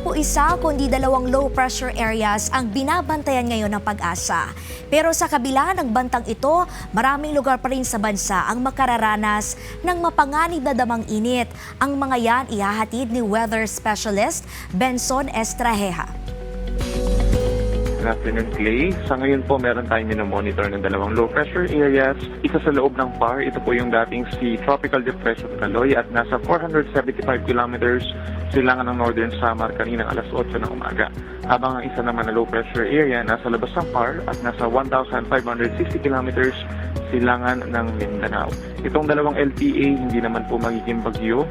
po isa kundi dalawang low pressure areas ang binabantayan ngayon ng Pag-asa. Pero sa kabila ng bantang ito, maraming lugar pa rin sa bansa ang makararanas ng mapanganib na damang init. Ang mga yan ihahatid ni weather specialist Benson Estraheja. Good afternoon, Clay. Sa ngayon po, meron tayong minomonitor ng dalawang low pressure areas. Isa sa loob ng PAR, ito po yung dating si Tropical Depression Caloy at nasa 475 kilometers silangan ng Northern Samar kaninang alas 8 ng umaga. Habang ang isa naman na low pressure area nasa labas ng PAR at nasa 1,560 kilometers silangan ng Mindanao. Itong dalawang LPA hindi naman po magiging bagyo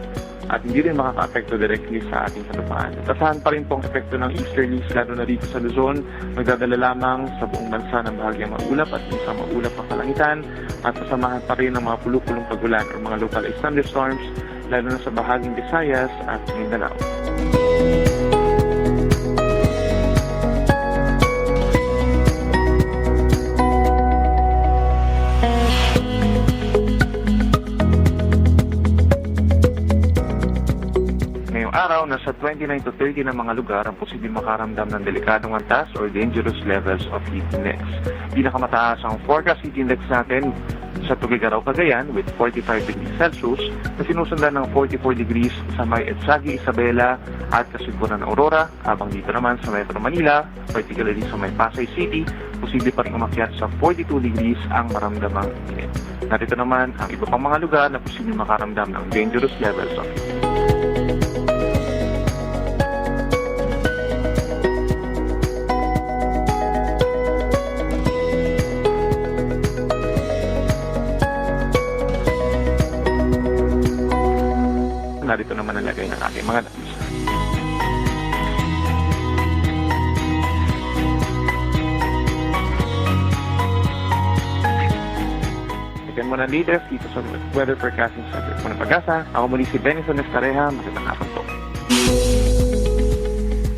at hindi rin makaka-apekto directly sa ating kalupaan. Tasahan pa rin pong epekto ng easterlies, lalo na dito sa Luzon, magdadala lamang sa buong bansa ng bahagyang maulap at minsan maulap ang kalangitan at kasamahan pa rin ng mga pulupulong pagulan o mga localized thunderstorms, lalo na sa bahaging Visayas at Mindanao. Araw, nasa 29 to 30 na mga lugar ang posibleng makaramdam ng delikadong antas or dangerous levels of heat index. Pinakamataas ang forecast heat index natin sa Tuguegarao, Cagayan with 45 degrees Celsius na sinusundan ng 44 degrees sa may Etsagi, Isabela at Kasibunan, Aurora. Habang dito naman sa Metro Manila, particularly sa may Pasay City, posible pa rin umakyat sa 42 degrees ang maramdamang init. Narito naman ang iba pang mga lugar na posibleng makaramdam ng dangerous levels of heat. Narito naman ang lagay ng aking mga datos. Bigyan mo ng latest dito sa Weather Forecasting Center ng Pag-asa. Ako muli si Benson Estraheja. Magandang hapon po.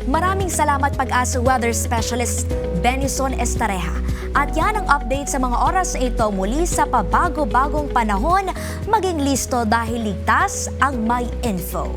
Maraming salamat Pag-asa Weather Specialist Benson Estraheja. At yan ang update sa mga oras na ito muli sa pabago-bagong panahon. Maging listo dahil ligtas ang may info.